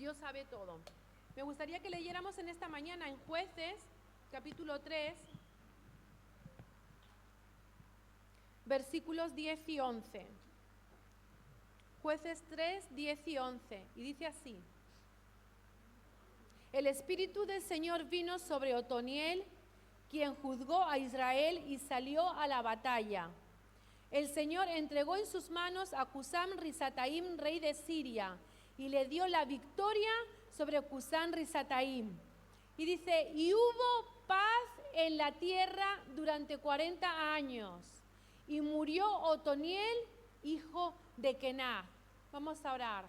Dios sabe todo. Me gustaría que leyéramos en esta mañana en Jueces, capítulo 3, versículos 10 y 11. Jueces 3, 10 y 11. Y dice así: El Espíritu del Señor vino sobre Otoniel, quien juzgó a Israel y salió a la batalla. El Señor entregó en sus manos a Cusán-Risataim, rey de Siria, y le dio la victoria sobre Cusán-Risataim. Y dice, y hubo paz en la tierra durante 40 años, y murió Otoniel, hijo de Kenaz. Vamos a orar.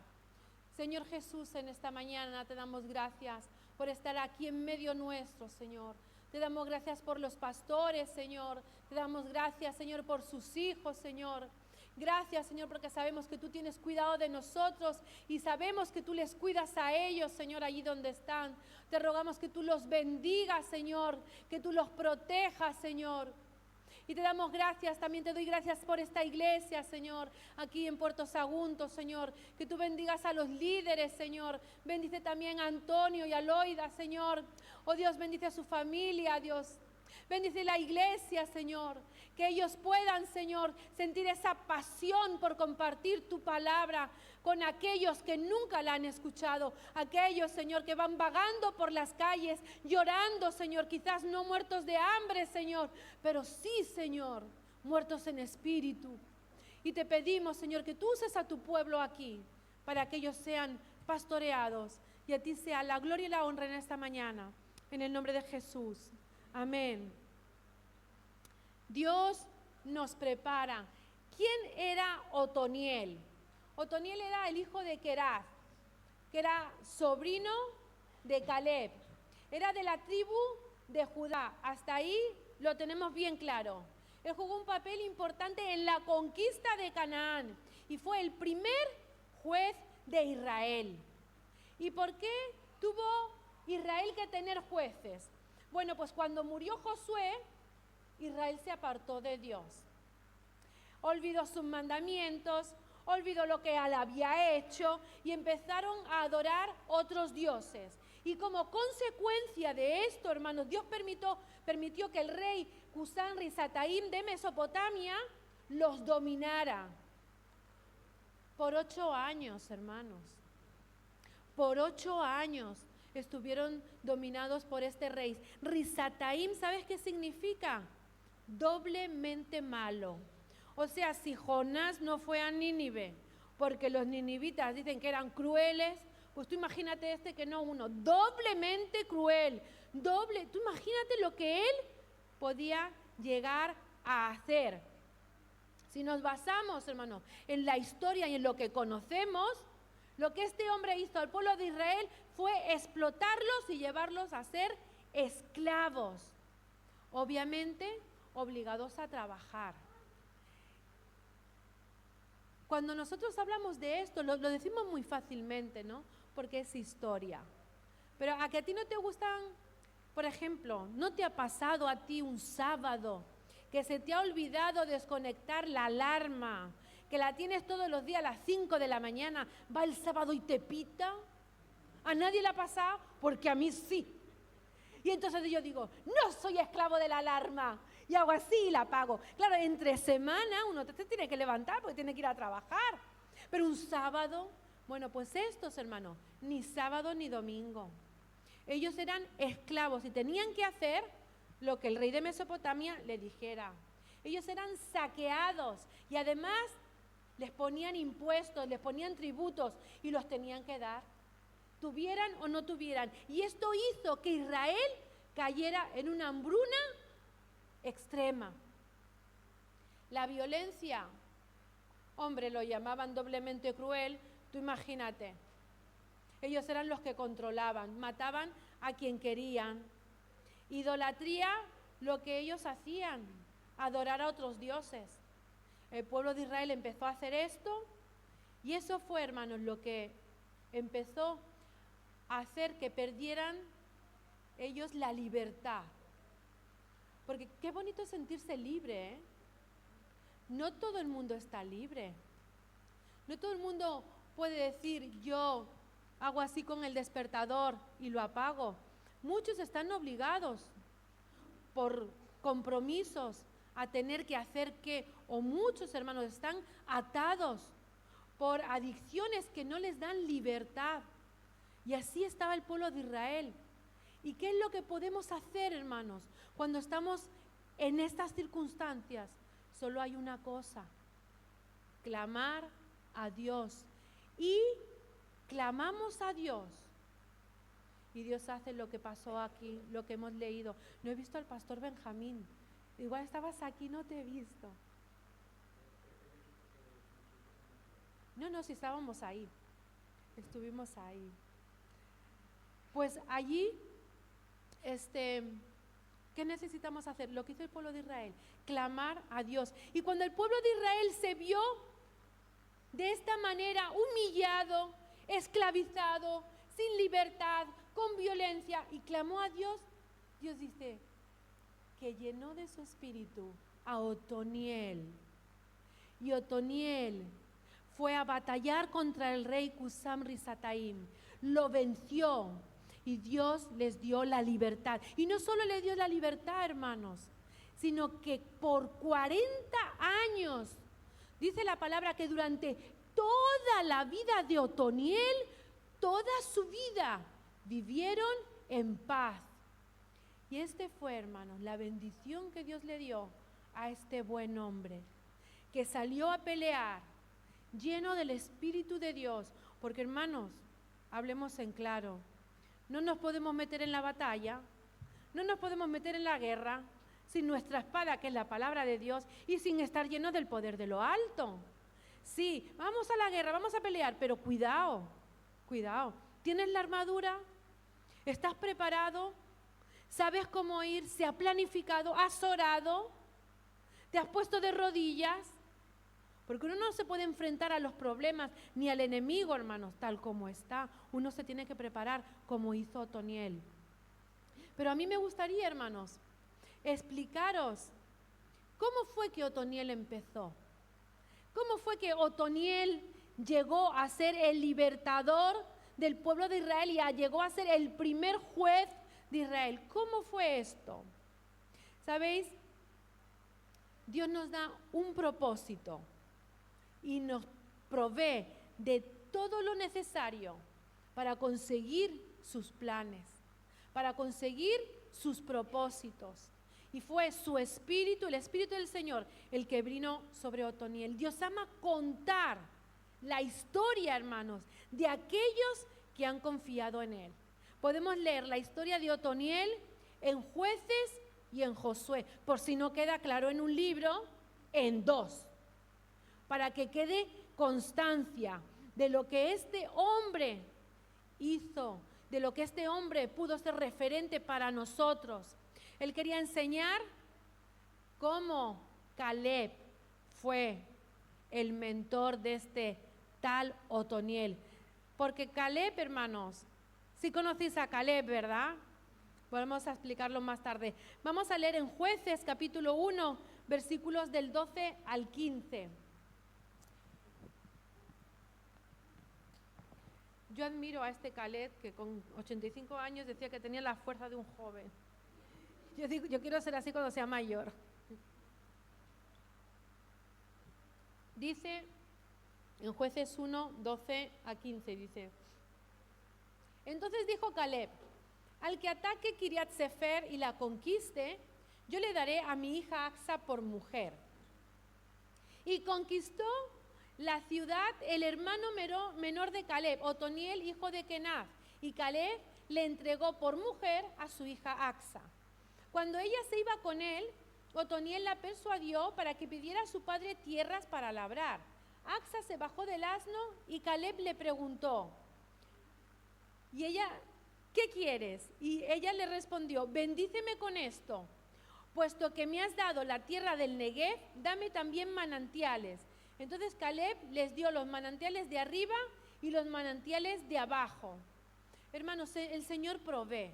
Señor Jesús, en esta mañana te damos gracias por estar aquí en medio nuestro, Señor. Te damos gracias por los pastores, Señor. Te damos gracias, Señor, por sus hijos, Señor. Gracias, Señor, porque sabemos que tú tienes cuidado de nosotros y sabemos que tú les cuidas a ellos, Señor, allí donde están. Te rogamos que tú los bendigas, Señor, que tú los protejas, Señor. Y te damos gracias, también te doy gracias por esta iglesia, Señor, aquí en Puerto Sagunto, Señor, que tú bendigas a los líderes, Señor, bendice también a Antonio y a Loida, Señor, oh Dios, bendice a su familia, Dios, bendice la iglesia, Señor, que ellos puedan, Señor, sentir esa pasión por compartir tu palabra con aquellos que nunca la han escuchado, aquellos, Señor, que van vagando por las calles, llorando, Señor, quizás no muertos de hambre, Señor, pero sí, Señor, muertos en espíritu. Y te pedimos, Señor, que tú uses a tu pueblo aquí para que ellos sean pastoreados y a ti sea la gloria y la honra en esta mañana, en el nombre de Jesús. Amén. Dios nos prepara. ¿Quién era Otoniel? Otoniel era el hijo de Kenaz, que era sobrino de Caleb. Era de la tribu de Judá. Hasta ahí lo tenemos bien claro. Él jugó un papel importante en la conquista de Canaán y fue el primer juez de Israel. ¿Y por qué tuvo Israel que tener jueces? Bueno, pues cuando murió Josué, Israel se apartó de Dios. Olvidó sus mandamientos, olvidó lo que él había hecho y empezaron a adorar otros dioses. Y como consecuencia de esto, hermanos, Dios permitió que el rey Cusán-Risataim de Mesopotamia los dominara. Por 8 años, hermanos. Por 8 años estuvieron dominados por este rey. Risataim, ¿sabes qué significa? Doblemente malo. O sea, si Jonás no fue a Nínive, porque los ninivitas dicen que eran crueles, pues tú imagínate este que no uno, doblemente cruel, tú imagínate lo que él podía llegar a hacer. Si nos basamos, hermano, en la historia y en lo que conocemos, lo que este hombre hizo al pueblo de Israel fue explotarlos y llevarlos a ser esclavos, obviamente obligados a trabajar. Cuando nosotros hablamos de esto, lo decimos muy fácilmente, ¿no? Porque es historia. Pero a que a ti no te gustan, por ejemplo, ¿no te ha pasado a ti un sábado que se te ha olvidado desconectar la alarma, que la tienes todos los días a las 5 de la mañana, va el sábado y te pita? ¿A nadie le ha pasado? Porque a mí sí. Y entonces yo digo, no soy esclavo de la alarma, y hago así y la apago. Claro, entre semana uno te tiene que levantar porque tiene que ir a trabajar. Pero un sábado, bueno, pues estos, hermanos, ni sábado ni domingo. Ellos eran esclavos y tenían que hacer lo que el rey de Mesopotamia le dijera. Ellos eran saqueados y además les ponían impuestos, les ponían tributos y los tenían que dar, tuvieran o no tuvieran. Y esto hizo que Israel cayera en una hambruna extrema. La violencia, hombre, lo llamaban doblemente cruel, tú imagínate. Ellos eran los que controlaban, mataban a quien querían. Idolatría, lo que ellos hacían, adorar a otros dioses. El pueblo de Israel empezó a hacer esto y eso fue, hermanos, lo que empezó a hacer que perdieran ellos la libertad. Porque qué bonito es sentirse libre, ¿eh? No todo el mundo está libre. No todo el mundo puede decir, yo hago así con el despertador y lo apago. Muchos están obligados por compromisos a tener que hacer qué, o muchos hermanos están atados por adicciones que no les dan libertad. Y así estaba el pueblo de Israel. ¿Y qué es lo que podemos hacer, hermanos, cuando estamos en estas circunstancias? Solo hay una cosa: clamar a Dios. Y clamamos a Dios. Y Dios hace lo que pasó aquí, lo que hemos leído. No he visto al pastor Benjamín. Igual estabas aquí, no te he visto. No, si estábamos ahí. Estuvimos ahí. Pues allí, ¿qué necesitamos hacer? Lo que hizo el pueblo de Israel, clamar a Dios. Y cuando el pueblo de Israel se vio de esta manera humillado, esclavizado, sin libertad, con violencia, y clamó a Dios, Dios dice que llenó de su espíritu a Otoniel. Y Otoniel fue a batallar contra el rey Cusam Risataim, lo venció y Dios les dio la libertad. Y no solo les dio la libertad, hermanos, sino que por 40 años, dice la palabra que durante toda la vida de Otoniel, toda su vida, vivieron en paz. Y fue, hermanos, la bendición que Dios le dio a este buen hombre, que salió a pelear, lleno del Espíritu de Dios. Porque, hermanos, hablemos en claro, no nos podemos meter en la batalla, no nos podemos meter en la guerra sin nuestra espada, que es la palabra de Dios, y sin estar llenos del poder de lo alto. Sí, vamos a la guerra, vamos a pelear, pero cuidado, cuidado. ¿Tienes la armadura? ¿Estás preparado? ¿Sabes cómo ir? ¿Se ha planificado? ¿Has orado? ¿Te has puesto de rodillas? Porque uno no se puede enfrentar a los problemas ni al enemigo, hermanos, tal como está. Uno se tiene que preparar como hizo Otoniel. Pero a mí me gustaría, hermanos, explicaros cómo fue que Otoniel empezó. ¿Cómo fue que Otoniel llegó a ser el libertador del pueblo de Israel y llegó a ser el primer juez de Israel? ¿Cómo fue esto? ¿Sabéis? Dios nos da un propósito y nos provee de todo lo necesario para conseguir sus planes, para conseguir sus propósitos. Y fue su espíritu, el espíritu del Señor, el que vino sobre Otoniel. Dios ama contar la historia, hermanos, de aquellos que han confiado en Él. Podemos leer la historia de Otoniel en Jueces y en Josué. Por si no queda claro en un libro, en 2. Para que quede constancia de lo que este hombre hizo, de lo que este hombre pudo ser referente para nosotros. Él quería enseñar cómo Caleb fue el mentor de este tal Otoniel. Porque Caleb, hermanos, sí conocéis a Caleb, ¿verdad? Vamos a explicarlo más tarde. Vamos a leer en Jueces capítulo 1, versículos del 12 al 15. Yo admiro a este Caleb que con 85 años decía que tenía la fuerza de un joven. Yo quiero ser así cuando sea mayor. Dice en Jueces 1, 12 a 15, dice: entonces dijo Caleb: al que ataque Kiriat Sefer y la conquiste, yo le daré a mi hija Acsa por mujer. Y conquistó la ciudad el hermano menor de Caleb, Otoniel, hijo de Kenaz, y Caleb le entregó por mujer a su hija Acsa. Cuando ella se iba con él, Otoniel la persuadió para que pidiera a su padre tierras para labrar. Acsa se bajó del asno y Caleb le preguntó, y ella, ¿qué quieres? Y ella le respondió, bendíceme con esto, puesto que me has dado la tierra del Negev, dame también manantiales. Entonces Caleb les dio los manantiales de arriba y los manantiales de abajo. Hermanos, el Señor provee.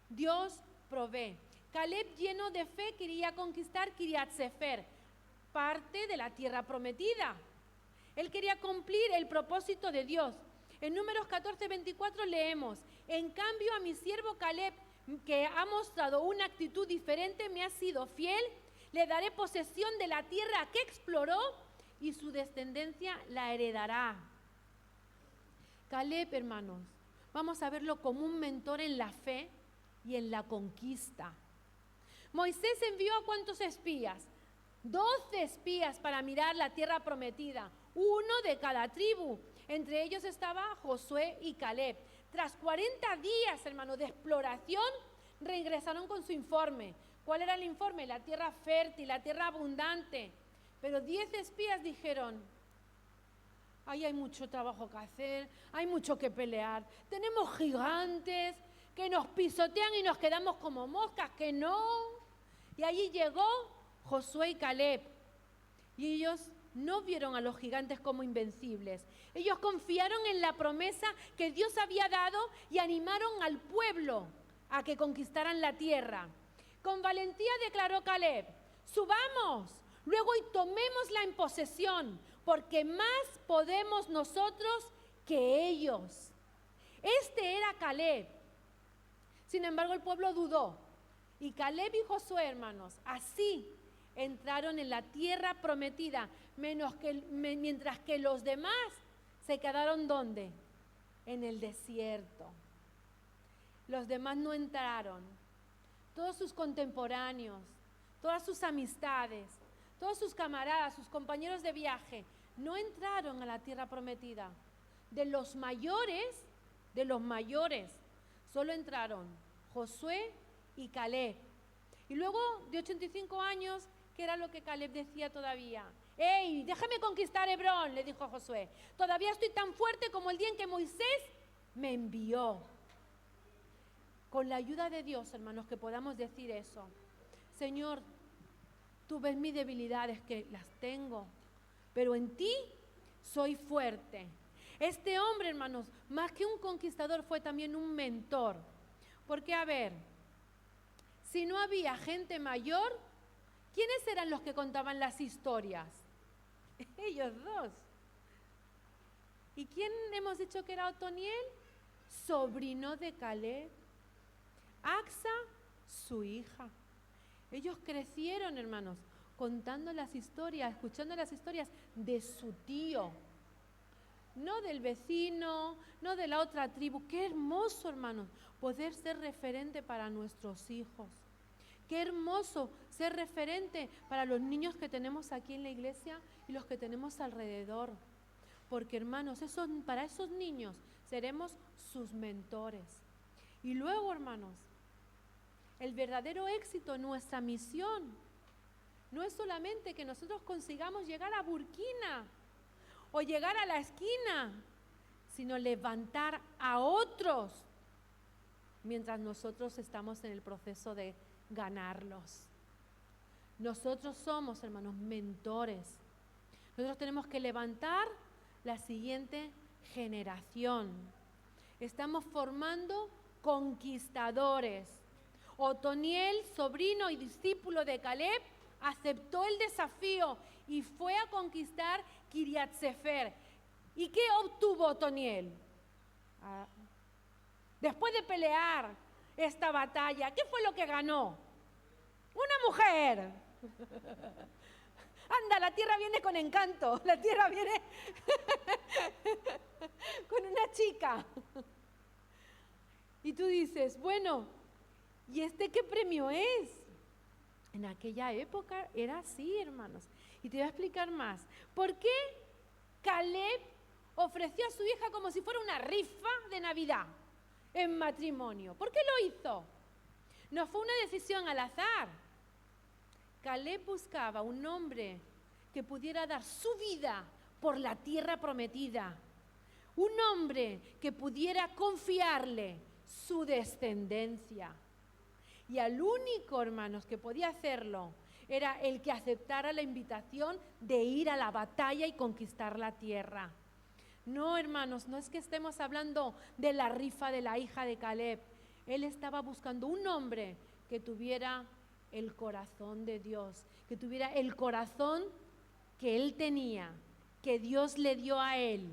Dios provee. Caleb, lleno de fe, quería conquistar Kiriat Sefer, parte de la tierra prometida. Él quería cumplir el propósito de Dios. En Números 14:24 leemos: en cambio a mi siervo Caleb, que ha mostrado una actitud diferente, me ha sido fiel, le daré posesión de la tierra que exploró y su descendencia la heredará. Caleb, hermanos, vamos a verlo como un mentor en la fe y en la conquista. Moisés envió a ¿cuántos espías? 12 espías para mirar la tierra prometida, uno de cada tribu. Entre ellos estaba Josué y Caleb. Tras 40 días, hermano, de exploración, regresaron con su informe. ¿Cuál era el informe? La tierra fértil, la tierra abundante. Pero 10 espías dijeron: ahí hay mucho trabajo que hacer, hay mucho que pelear. Tenemos gigantes que nos pisotean y nos quedamos como moscas, que no. Y allí llegó Josué y Caleb. Y ellos no vieron a los gigantes como invencibles. Ellos confiaron en la promesa que Dios había dado y animaron al pueblo a que conquistaran la tierra. Con valentía declaró Caleb: subamos, luego y tomémosla en posesión, porque más podemos nosotros que ellos. Este era Caleb. Sin embargo, el pueblo dudó. Y Caleb y Josué, hermanos, así entraron en la tierra prometida, mientras que los demás se quedaron ¿dónde? En el desierto. Los demás no entraron. Todos sus contemporáneos, todas sus amistades, todos sus camaradas, sus compañeros de viaje, no entraron a la tierra prometida. De los mayores, solo entraron Josué y Caleb. Y luego de 85 años, ¿qué era lo que Caleb decía todavía? ¡Ey, déjame conquistar Hebrón!, le dijo a Josué. Todavía estoy tan fuerte como el día en que Moisés me envió. Con la ayuda de Dios, hermanos, que podamos decir eso. Señor, tú ves mis debilidades, que las tengo, pero en ti soy fuerte. Este hombre, hermanos, más que un conquistador, fue también un mentor. Porque, a ver, si no había gente mayor, ¿quiénes eran los que contaban las historias? Ellos dos. ¿Y quién hemos dicho que era Otoniel? Sobrino de Caleb. Axa, su hija. Ellos crecieron, hermanos, contando las historias, escuchando las historias de su tío. No del vecino, no de la otra tribu. Qué hermoso, hermanos, poder ser referente para nuestros hijos. Qué hermoso ser referente para los niños que tenemos aquí en la iglesia y los que tenemos alrededor. Porque, hermanos, para esos niños seremos sus mentores. Y luego, hermanos, el verdadero éxito en nuestra misión no es solamente que nosotros consigamos llegar a Burkina o llegar a la esquina, sino levantar a otros mientras nosotros estamos en el proceso de ganarlos. Nosotros somos, hermanos, mentores. Nosotros tenemos que levantar la siguiente generación. Estamos formando conquistadores. Otoniel, sobrino y discípulo de Caleb, aceptó el desafío y fue a conquistar Kiriat Sefer. ¿Y qué obtuvo Otoniel? Después de pelear esta batalla, ¿qué fue lo que ganó? Una mujer. Anda, la tierra viene con encanto, la tierra viene con una chica. Y tú dices, bueno, ¿y este qué premio es? En aquella época era así, hermanos. Y te voy a explicar más. ¿Por qué Caleb ofreció a su hija como si fuera una rifa de Navidad en matrimonio? ¿Por qué lo hizo? No fue una decisión al azar. Caleb buscaba un hombre que pudiera dar su vida por la tierra prometida. Un hombre que pudiera confiarle su descendencia. Y al único, hermanos, que podía hacerlo era el que aceptara la invitación de ir a la batalla y conquistar la tierra. No, hermanos, no es que estemos hablando de la rifa de la hija de Caleb. Él estaba buscando un hombre que tuviera el corazón de Dios, que tuviera el corazón que él tenía, que Dios le dio a él.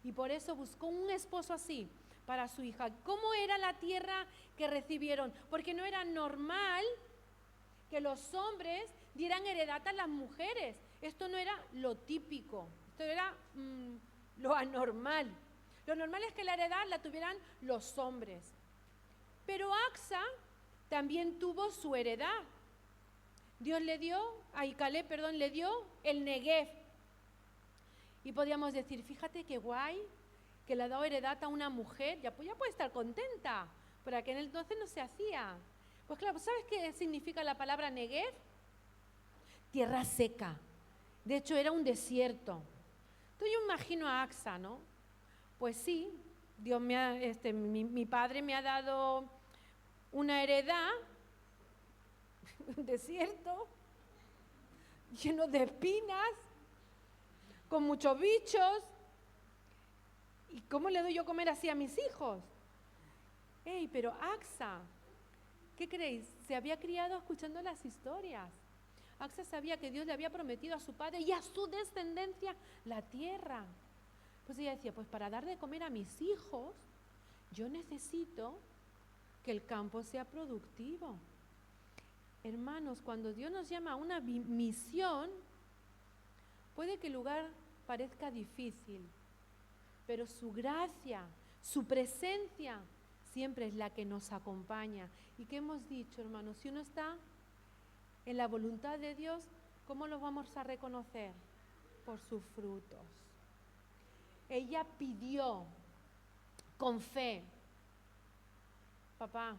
Y por eso buscó un esposo así para su hija. ¿Cómo era la tierra que recibieron? Porque no era normal que los hombres dieran heredad a las mujeres. Esto no era lo típico, esto era lo anormal. Lo normal es que la heredad la tuvieran los hombres. Pero Axa también tuvo su heredad. Caleb le dio el Negev. Y podríamos decir, fíjate qué guay, que le ha dado heredad a una mujer, ya puede estar contenta, pero aquel entonces no se hacía. Pues claro, ¿sabes qué significa la palabra Negev? Tierra seca. De hecho, era un desierto. Entonces yo imagino a Axa, ¿no? Pues sí, Dios mi padre me ha dado una heredad, un desierto, lleno de espinas, con muchos bichos. ¿Y cómo le doy yo comer así a mis hijos? Pero Axa, ¿qué creéis? Se había criado escuchando las historias. Axa sabía que Dios le había prometido a su padre y a su descendencia la tierra. Pues ella decía, pues para dar de comer a mis hijos, yo necesito que el campo sea productivo. Hermanos, cuando Dios nos llama a una misión, puede que el lugar parezca difícil, pero su gracia, su presencia, siempre es la que nos acompaña. ¿Y qué hemos dicho, hermanos? Si uno está en la voluntad de Dios, ¿cómo lo vamos a reconocer? Por sus frutos. Ella pidió con fe, papá,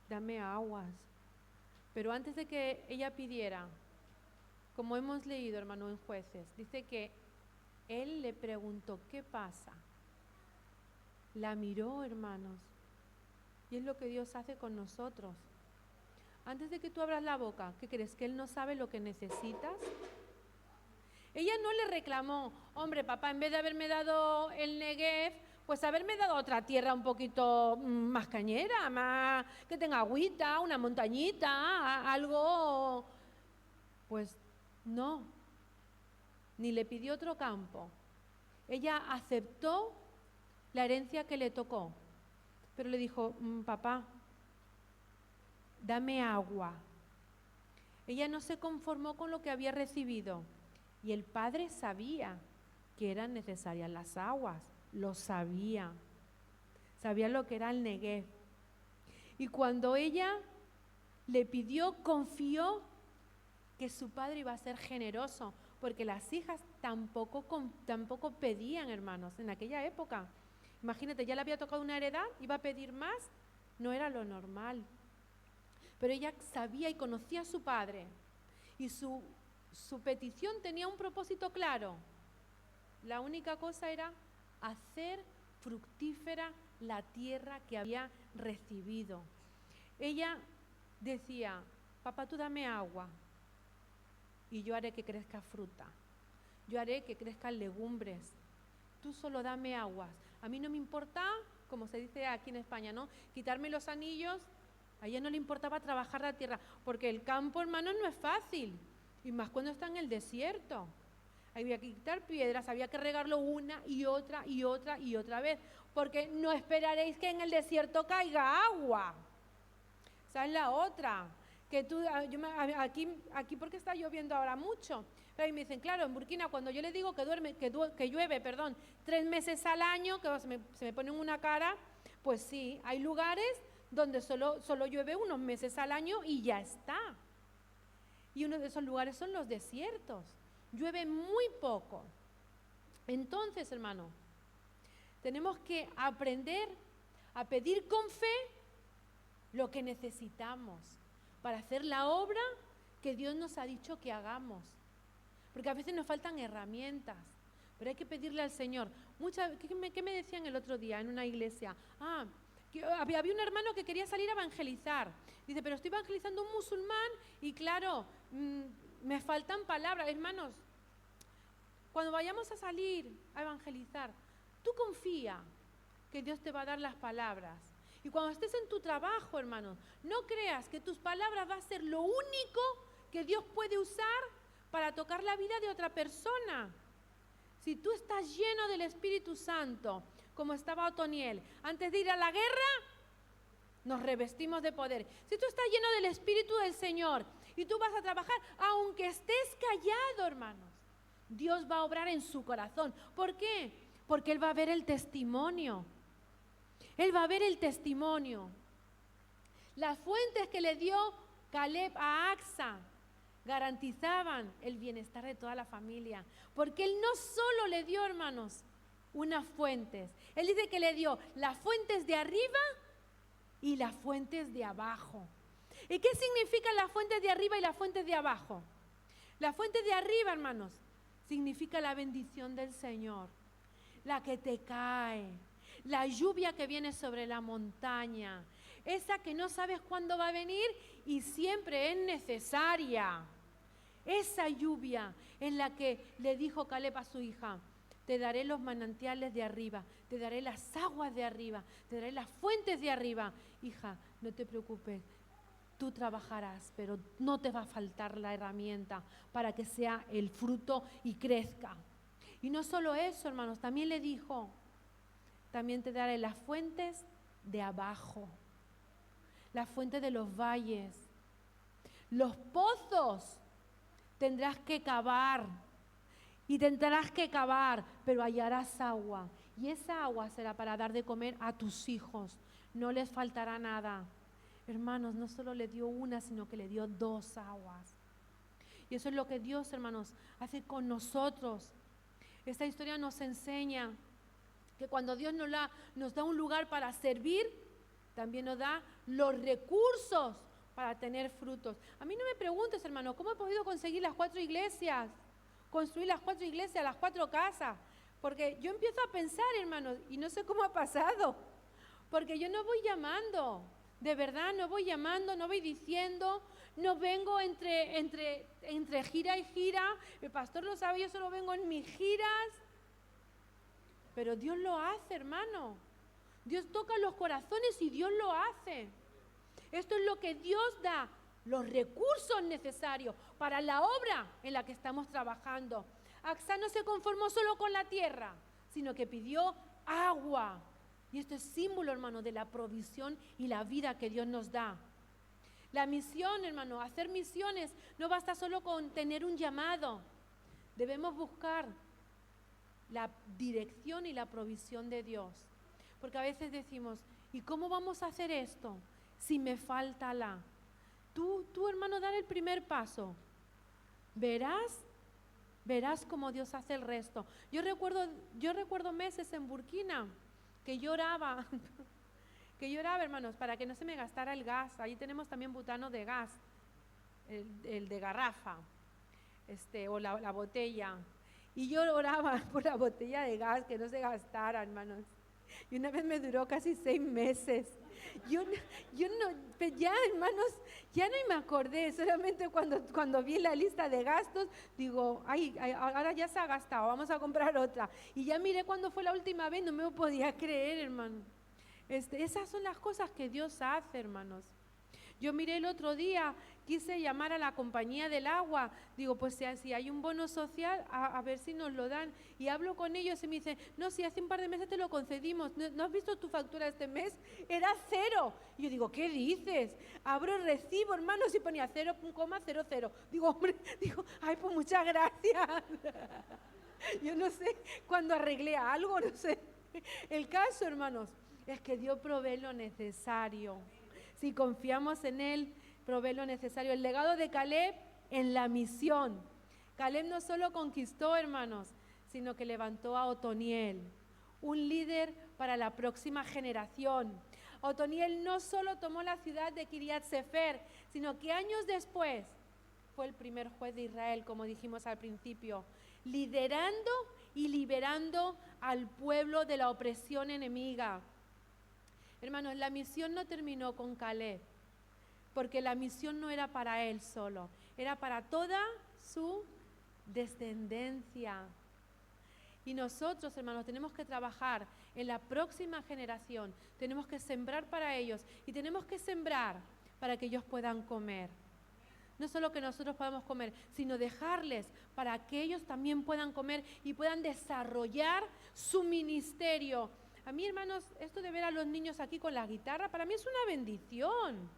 dame aguas. Pero antes de que ella pidiera, como hemos leído, hermano, en Jueces, dice que él le preguntó, ¿qué pasa? La miró, hermanos, y es lo que Dios hace con nosotros. Antes de que tú abras la boca, ¿qué crees? ¿Que Él no sabe lo que necesitas? Ella no le reclamó, hombre, papá, en vez de haberme dado el Negev, pues haberme dado otra tierra un poquito más cañera, más que tenga agüita, una montañita, algo. Pues no, ni le pidió otro campo. Ella aceptó la herencia que le tocó, pero le dijo, papá, dame agua. Ella no se conformó con lo que había recibido. Y el padre sabía que eran necesarias las aguas, lo sabía. Sabía lo que era el Negev. Y cuando ella le pidió, confió que su padre iba a ser generoso, porque las hijas tampoco pedían, hermanos, en aquella época. Imagínate, ya le había tocado una heredad, iba a pedir más, no era lo normal. Pero ella sabía y conocía a su padre, y su petición tenía un propósito claro. La única cosa era hacer fructífera la tierra que había recibido. Ella decía, papá, tú dame agua y yo haré que crezca fruta, yo haré que crezcan legumbres, tú solo dame aguas. A mí no me importa, como se dice aquí en España, ¿no? Quitarme los anillos. A ella no le importaba trabajar la tierra, porque el campo, hermanos, no es fácil. Y más cuando está en el desierto. Había que quitar piedras, había que regarlo una y otra y otra y otra vez. Porque no esperaréis que en el desierto caiga agua. Esa es la otra. Que aquí porque está lloviendo ahora mucho. Pero ahí me dicen, claro, en Burkina cuando yo le digo que llueve 3 meses al año, que se me ponen una cara, pues sí, hay lugares donde solo llueve unos meses al año y ya está. Y uno de esos lugares son los desiertos. Llueve muy poco. Entonces, hermano, tenemos que aprender a pedir con fe lo que necesitamos para hacer la obra que Dios nos ha dicho que hagamos. Porque a veces nos faltan herramientas, pero hay que pedirle al Señor. ¿Qué me decían el otro día en una iglesia? Había un hermano que quería salir a evangelizar. Dice, pero estoy evangelizando a un musulmán y claro, me faltan palabras. Hermanos, cuando vayamos a salir a evangelizar, tú confía que Dios te va a dar las palabras. Y cuando estés en tu trabajo, hermanos, no creas que tus palabras va a ser lo único que Dios puede usar para tocar la vida de otra persona. Si tú estás lleno del Espíritu Santo, como estaba Otoniel, antes de ir a la guerra, nos revestimos de poder. Si tú estás lleno del Espíritu del Señor y tú vas a trabajar, aunque estés callado, hermanos, Dios va a obrar en su corazón. ¿Por qué? Porque Él va a ver el testimonio. Él va a ver el testimonio. Las fuentes que le dio Caleb a Acsa garantizaban el bienestar de toda la familia. Porque Él no solo le dio, hermanos, unas fuentes. Él dice que le dio las fuentes de arriba y las fuentes de abajo. ¿Y qué significan las fuentes de arriba y las fuentes de abajo? Las fuentes de arriba, hermanos, significa la bendición del Señor, la que te cae, la lluvia que viene sobre la montaña, esa que no sabes cuándo va a venir y siempre es necesaria. Esa lluvia en la que le dijo Caleb a su hija: te daré los manantiales de arriba, te daré las aguas de arriba, te daré las fuentes de arriba. Hija, no te preocupes, tú trabajarás, pero no te va a faltar la herramienta para que sea el fruto y crezca. Y no solo eso, hermanos, también le dijo: también te daré las fuentes de abajo, las fuentes de los valles, los pozos tendrás que cavar. Y tendrás que cavar, pero hallarás agua. Y esa agua será para dar de comer a tus hijos. No les faltará nada. Hermanos, no solo le dio una, sino que le dio 2 aguas. Y eso es lo que Dios, hermanos, hace con nosotros. Esta historia nos enseña que cuando Dios nos da un lugar para servir, también nos da los recursos para tener frutos. A mí no me preguntes, hermano, ¿cómo he podido conseguir las 4 iglesias? Construir las 4 iglesias, las 4 casas, porque yo empiezo a pensar, hermanos, y no sé cómo ha pasado, porque yo no voy llamando, de verdad, no voy llamando, no voy diciendo, no vengo entre gira y gira. El pastor lo sabe, yo solo vengo en mis giras, pero Dios lo hace, hermano. Dios toca los corazones y Dios lo hace. Esto es lo que Dios da, los recursos necesarios para la obra en la que estamos trabajando. Acsa no se conformó solo con la tierra, sino que pidió agua. Y esto es símbolo, hermano, de la provisión y la vida que Dios nos da. La misión, hermano, hacer misiones no basta solo con tener un llamado. Debemos buscar la dirección y la provisión de Dios. Porque a veces decimos: ¿y cómo vamos a hacer esto si me falta la? Tú, hermano, dar el primer paso. Verás cómo Dios hace el resto. Yo recuerdo meses en Burkina que lloraba, hermanos, para que no se me gastara el gas. Ahí tenemos también butano de gas, el de garrafa, o la botella. Y yo oraba por la botella de gas, que no se gastara, hermanos. Y una vez me duró casi 6 meses. Yo no, ya, hermanos, ya no me acordé. Solamente cuando vi la lista de gastos, digo: ay, ahora ya se ha gastado, vamos a comprar otra. Y ya miré cuándo fue la última vez, no me lo podía creer, hermano. Esas son las cosas que Dios hace, hermanos. Yo miré el otro día, quise llamar a la compañía del agua, digo, pues si hay un bono social, a ver si nos lo dan. Y hablo con ellos y me dicen: no, si hace un par de meses te lo concedimos, ¿no has visto tu factura este mes? Era 0. Y yo digo: ¿qué dices? Abro el recibo, hermanos, y ponía 0,00. Digo, hombre, ay, pues muchas gracias. Yo no sé, cuando arreglé algo, no sé. El caso, hermanos, es que Dios provee lo necesario. Si confiamos en Él, provee lo necesario. El legado de Caleb en la misión. Caleb no solo conquistó, hermanos, sino que levantó a Otoniel, un líder para la próxima generación. Otoniel no solo tomó la ciudad de Kiriat Sefer, sino que años después fue el primer juez de Israel, como dijimos al principio, liderando y liberando al pueblo de la opresión enemiga. Hermanos, la misión no terminó con Caleb, porque la misión no era para él solo, era para toda su descendencia. Y nosotros, hermanos, tenemos que trabajar en la próxima generación, tenemos que sembrar para ellos y tenemos que sembrar para que ellos puedan comer. No solo que nosotros podamos comer, sino dejarles para que ellos también puedan comer y puedan desarrollar su ministerio. A mí, hermanos, esto de ver a los niños aquí con la guitarra, para mí es una bendición,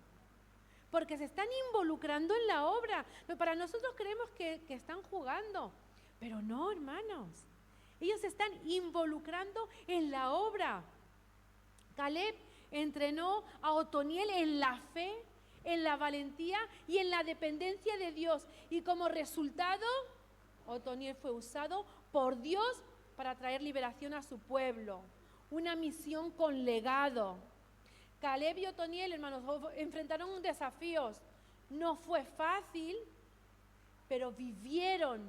porque se están involucrando en la obra. Pero para nosotros creemos que están jugando, pero no, hermanos. Ellos se están involucrando en la obra. Caleb entrenó a Otoniel en la fe, en la valentía y en la dependencia de Dios. Y como resultado, Otoniel fue usado por Dios para traer liberación a su pueblo. Una misión con legado. Caleb y Otoniel, hermanos, enfrentaron desafíos. No fue fácil, pero vivieron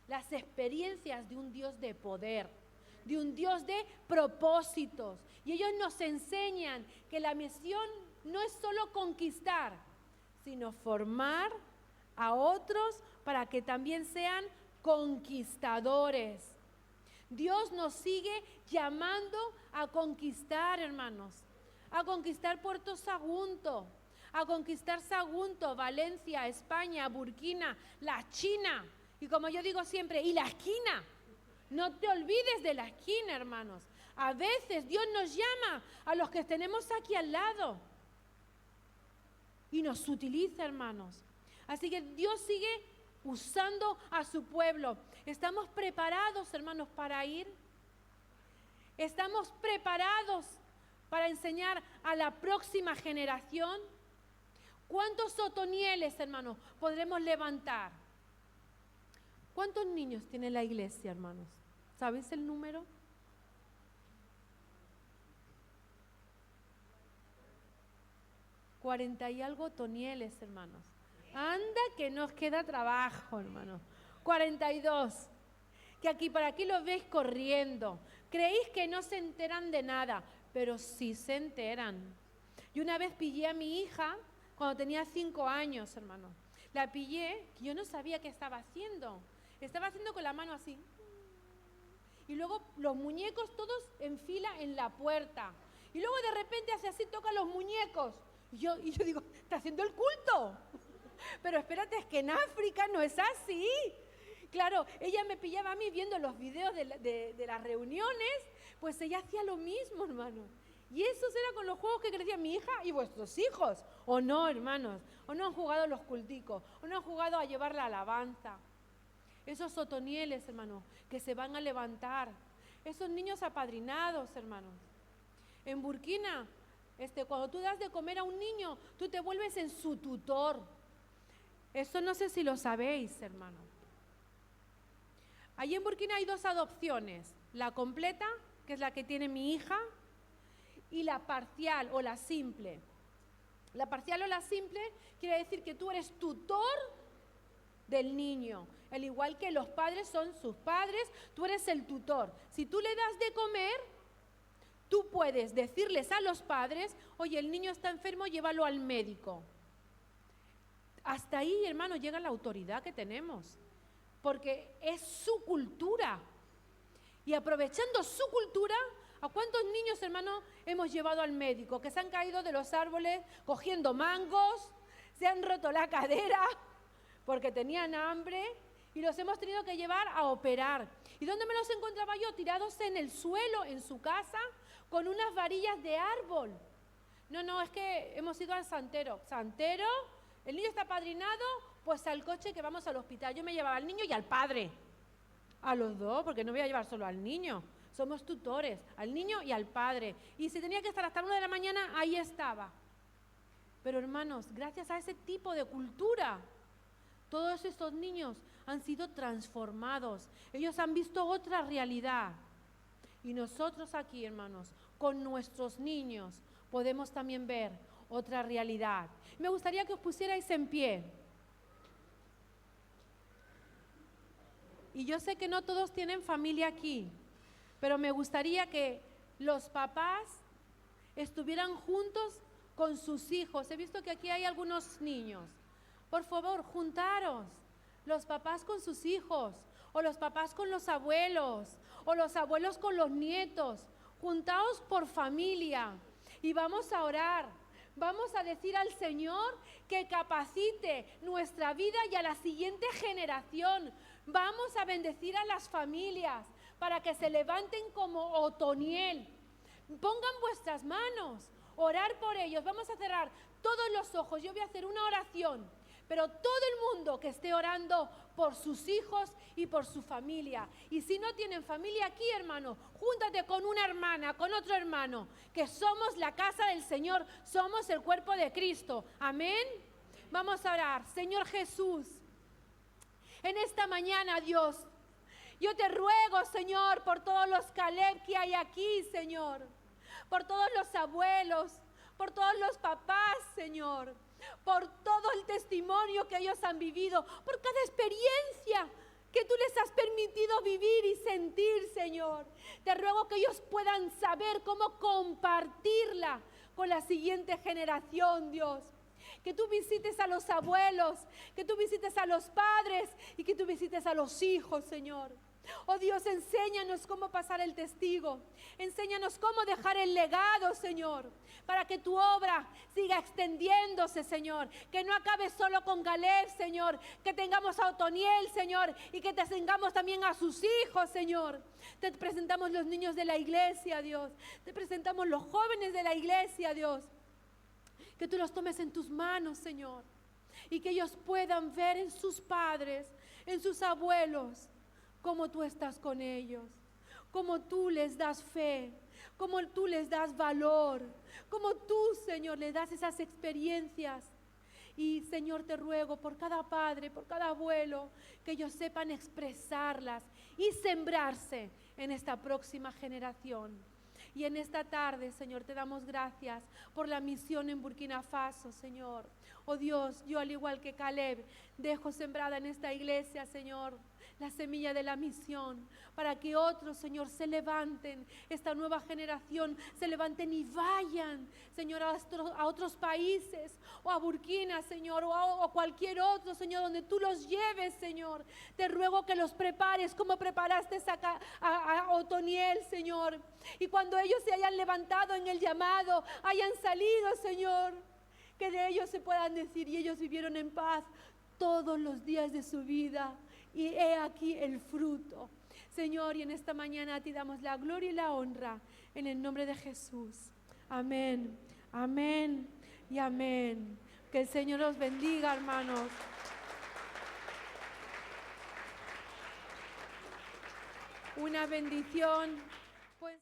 las experiencias de un Dios de poder, de un Dios de propósitos. Y ellos nos enseñan que la misión no es solo conquistar, sino formar a otros para que también sean conquistadores. Dios nos sigue llamando a conquistar, hermanos, a conquistar Puerto Sagunto, a conquistar Sagunto, Valencia, España, Burkina, la China, y como yo digo siempre, y la esquina. No te olvides de la esquina, hermanos. A veces Dios nos llama a los que tenemos aquí al lado y nos utiliza, hermanos. Así que Dios sigue usando a su pueblo. ¿Estamos preparados, hermanos, para ir? ¿Estamos preparados para enseñar a la próxima generación? ¿Cuántos Otonieles, hermanos, podremos levantar? ¿Cuántos niños tiene la iglesia, hermanos? ¿Sabéis el número? $40 y algo Otonieles, hermanos. Anda que nos queda trabajo, hermanos. 42. Que aquí para aquí los veis corriendo. Creéis que no se enteran de nada, pero sí se enteran. Y una vez pillé a mi hija cuando tenía 5 años, hermano. La pillé, que yo no sabía qué estaba haciendo. Estaba haciendo con la mano así. Y luego los muñecos todos en fila en la puerta. Y luego de repente hace así, toca los muñecos. Y yo digo, está haciendo el culto. Pero espérate, es que en África no es así. Claro, ella me pillaba a mí viendo los videos de las reuniones, pues ella hacía lo mismo, hermano. Y eso era con los juegos que crecía mi hija y vuestros hijos. ¿O no, hermanos? ¿O no han jugado los culticos? ¿O no han jugado a llevar la alabanza? Esos Otonieles, hermano, que se van a levantar. Esos niños apadrinados, hermanos. En Burkina, cuando tú das de comer a un niño, tú te vuelves en su tutor. Esto no sé si lo sabéis, hermano. Allí en Burkina hay 2 adopciones. La completa, que es la que tiene mi hija, y la parcial o la simple. La parcial o la simple quiere decir que tú eres tutor del niño. Al igual que los padres son sus padres, tú eres el tutor. Si tú le das de comer, tú puedes decirles a los padres, oye, el niño está enfermo, llévalo al médico. Hasta ahí, hermano, llega la autoridad que tenemos, porque es su cultura. Y aprovechando su cultura, ¿a cuántos niños, hermano, hemos llevado al médico? Que se han caído de los árboles cogiendo mangos, se han roto la cadera porque tenían hambre y los hemos tenido que llevar a operar. ¿Y dónde me los encontraba yo? Tirados en el suelo, en su casa, con unas varillas de árbol. No, es que hemos ido al santero. ¿Santero? ¿El niño está apadrinado? Pues al coche que vamos al hospital. Yo me llevaba al niño y al padre. A los dos, porque no voy a llevar solo al niño. Somos tutores, al niño y al padre. Y si tenía que estar hasta 1 de la mañana, ahí estaba. Pero hermanos, gracias a ese tipo de cultura, todos estos niños han sido transformados. Ellos han visto otra realidad. Y nosotros aquí, hermanos, con nuestros niños, podemos también ver otra realidad. Me gustaría que os pusierais en pie. Y yo sé que no todos tienen familia aquí, pero me gustaría que los papás estuvieran juntos con sus hijos. He visto que aquí hay algunos niños. Por favor, juntaros, los papás con sus hijos, o los papás con los abuelos, o los abuelos con los nietos. Juntaos por familia y vamos a orar. Vamos a decir al Señor que capacite nuestra vida y a la siguiente generación. Vamos a bendecir a las familias para que se levanten como Otoniel. Pongan vuestras manos, orar por ellos. Vamos a cerrar todos los ojos. Yo voy a hacer una oración, pero todo el mundo que esté orando por sus hijos y por su familia. Y si no tienen familia aquí, hermano, júntate con una hermana, con otro hermano, que somos la casa del Señor, somos el cuerpo de Cristo. Amén. Vamos a orar. Señor Jesús, en esta mañana, Dios, yo te ruego, Señor, por todos los Caleb que hay aquí, Señor, por todos los abuelos, por todos los papás, Señor, por todo el testimonio que ellos han vivido, por cada experiencia que tú les has permitido vivir y sentir, Señor. Te ruego que ellos puedan saber cómo compartirla con la siguiente generación, Dios. Que tú visites a los abuelos, que tú visites a los padres y que tú visites a los hijos, Señor. Oh Dios, enséñanos cómo pasar el testigo. Enséñanos cómo dejar el legado, Señor, para que tu obra siga extendiéndose, Señor. Que no acabe solo con Caleb, Señor. Que tengamos a Otoniel, Señor, y que te tengamos también a sus hijos, Señor. Te presentamos los niños de la iglesia, Dios. Te presentamos los jóvenes de la iglesia, Dios. Que tú los tomes en tus manos, Señor. Y que ellos puedan ver en sus padres, en sus abuelos, cómo tú estás con ellos, cómo tú les das fe, cómo tú les das valor, cómo tú, Señor, les das esas experiencias. Y, Señor, te ruego por cada padre, por cada abuelo, que ellos sepan expresarlas y sembrarse en esta próxima generación. Y en esta tarde, Señor, te damos gracias por la misión en Burkina Faso, Señor. Oh Dios, yo al igual que Caleb, dejo sembrada en esta iglesia, Señor, la semilla de la misión, para que otros, Señor, se levanten, esta nueva generación se levanten y vayan, Señor, a otros países, o a Burkina, Señor, o a cualquier otro, Señor, donde tú los lleves, Señor. Te ruego que los prepares como preparaste a Otoniel, Señor. Y cuando ellos se hayan levantado en el llamado, hayan salido, Señor, que de ellos se puedan decir, y ellos vivieron en paz todos los días de su vida. Y he aquí el fruto. Señor, y en esta mañana a ti damos la gloria y la honra en el nombre de Jesús. Amén, amén y amén. Que el Señor os bendiga, hermanos. Una bendición. Pues